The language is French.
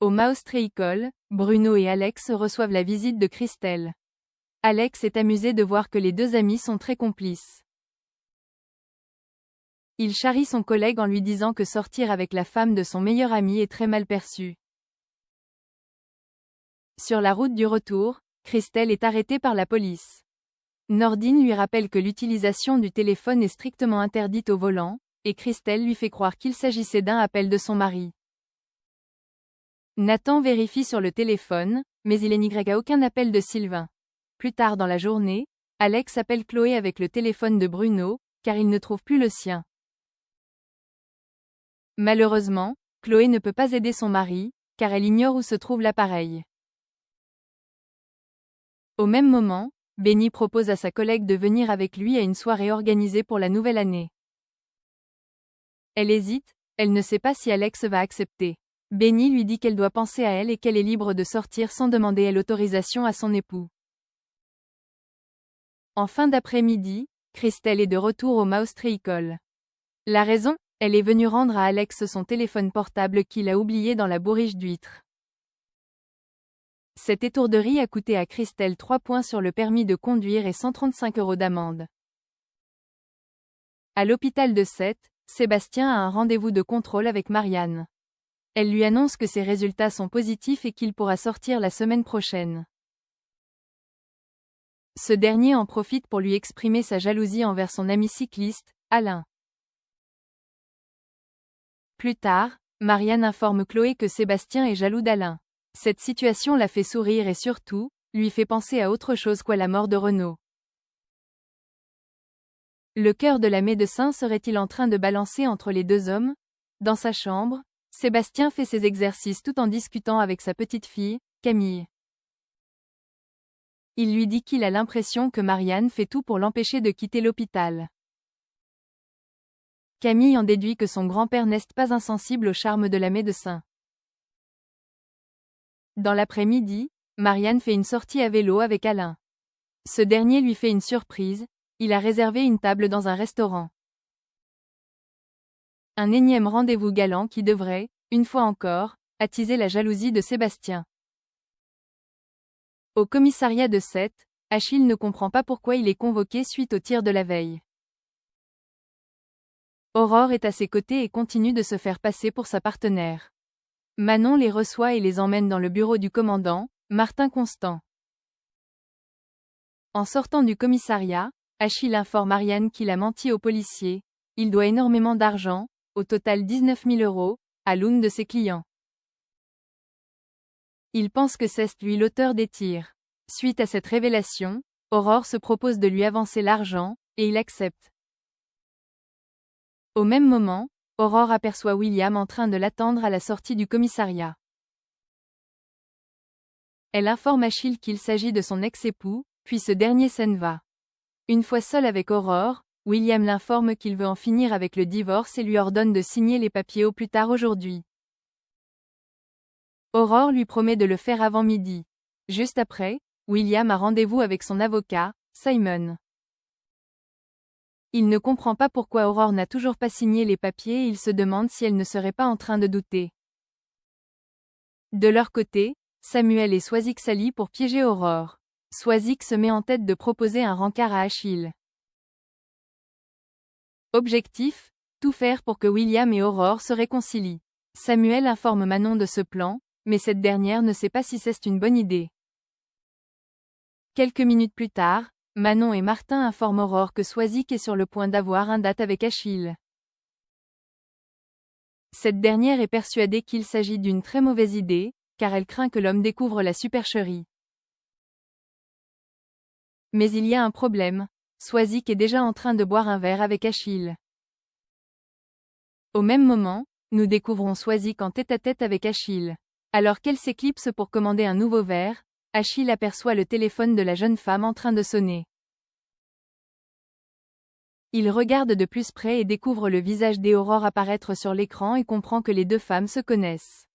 Au Maustre École, Bruno et Alex reçoivent la visite de Christelle. Alex est amusé de voir que les deux amis sont très complices. Il charrie son collègue en lui disant que sortir avec la femme de son meilleur ami est très mal perçu. Sur la route du retour, Christelle est arrêtée par la police. Nordine lui rappelle que l'utilisation du téléphone est strictement interdite au volant, et Christelle lui fait croire qu'il s'agissait d'un appel de son mari. Nathan vérifie sur le téléphone, mais il n'y a aucun appel de Sylvain. Plus tard dans la journée, Alex appelle Chloé avec le téléphone de Bruno, car il ne trouve plus le sien. Malheureusement, Chloé ne peut pas aider son mari, car elle ignore où se trouve l'appareil. Au même moment, Benny propose à sa collègue de venir avec lui à une soirée organisée pour la nouvelle année. Elle hésite, elle ne sait pas si Alex va accepter. Benny lui dit qu'elle doit penser à elle et qu'elle est libre de sortir sans demander l'autorisation à son époux. En fin d'après-midi, Christelle est de retour au Maustre École. La raison, elle est venue rendre à Alex son téléphone portable qu'il a oublié dans la bourriche d'huîtres. Cette étourderie a coûté à Christelle 3 points sur le permis de conduire et 135 € d'amende. À l'hôpital de Sète, Sébastien a un rendez-vous de contrôle avec Marianne. Elle lui annonce que ses résultats sont positifs et qu'il pourra sortir la semaine prochaine. Ce dernier en profite pour lui exprimer sa jalousie envers son ami cycliste, Alain. Plus tard, Marianne informe Chloé que Sébastien est jaloux d'Alain. Cette situation la fait sourire et surtout, lui fait penser à autre chose qu'à la mort de Renaud. Le cœur de la médecin serait-il en train de balancer entre les deux hommes? Dans sa chambre, Sébastien fait ses exercices tout en discutant avec sa petite fille, Camille. Il lui dit qu'il a l'impression que Marianne fait tout pour l'empêcher de quitter l'hôpital. Camille en déduit que son grand-père n'est pas insensible au charme de la médecin. Dans l'après-midi, Marianne fait une sortie à vélo avec Alain. Ce dernier lui fait une surprise, il a réservé une table dans un restaurant. Un énième rendez-vous galant qui devrait, une fois encore, attiser la jalousie de Sébastien. Au commissariat de Sète, Achille ne comprend pas pourquoi il est convoqué suite au tir de la veille. Aurore est à ses côtés et continue de se faire passer pour sa partenaire. Manon les reçoit et les emmène dans le bureau du commandant, Martin Constant. En sortant du commissariat, Achille informe Marianne qu'il a menti aux policiers. Il doit énormément d'argent, au total 19 000 €, à l'une de ses clients. Il pense que c'est lui l'auteur des tirs. Suite à cette révélation, Aurore se propose de lui avancer l'argent, et il accepte. Au même moment, Aurore aperçoit William en train de l'attendre à la sortie du commissariat. Elle informe Achille qu'il s'agit de son ex-époux, puis ce dernier s'en va. Une fois seul avec Aurore, William l'informe qu'il veut en finir avec le divorce et lui ordonne de signer les papiers au plus tard aujourd'hui. Aurore lui promet de le faire avant midi. Juste après, William a rendez-vous avec son avocat, Simon. Il ne comprend pas pourquoi Aurore n'a toujours pas signé les papiers et il se demande si elle ne serait pas en train de douter. De leur côté, Samuel et Swazik s'allient pour piéger Aurore. Swazik se met en tête de proposer un rencard à Achille. Objectif, tout faire pour que William et Aurore se réconcilient. Samuel informe Manon de ce plan, mais cette dernière ne sait pas si c'est une bonne idée. Quelques minutes plus tard, Manon et Martin informent Aurore que Swazik est sur le point d'avoir un date avec Achille. Cette dernière est persuadée qu'il s'agit d'une très mauvaise idée, car elle craint que l'homme découvre la supercherie. Mais il y a un problème, Swazik est déjà en train de boire un verre avec Achille. Au même moment, nous découvrons Swazik en tête-à-tête avec Achille. Alors qu'elle s'éclipse pour commander un nouveau verre, Achille aperçoit le téléphone de la jeune femme en train de sonner. Il regarde de plus près et découvre le visage d'Aurore apparaître sur l'écran et comprend que les deux femmes se connaissent.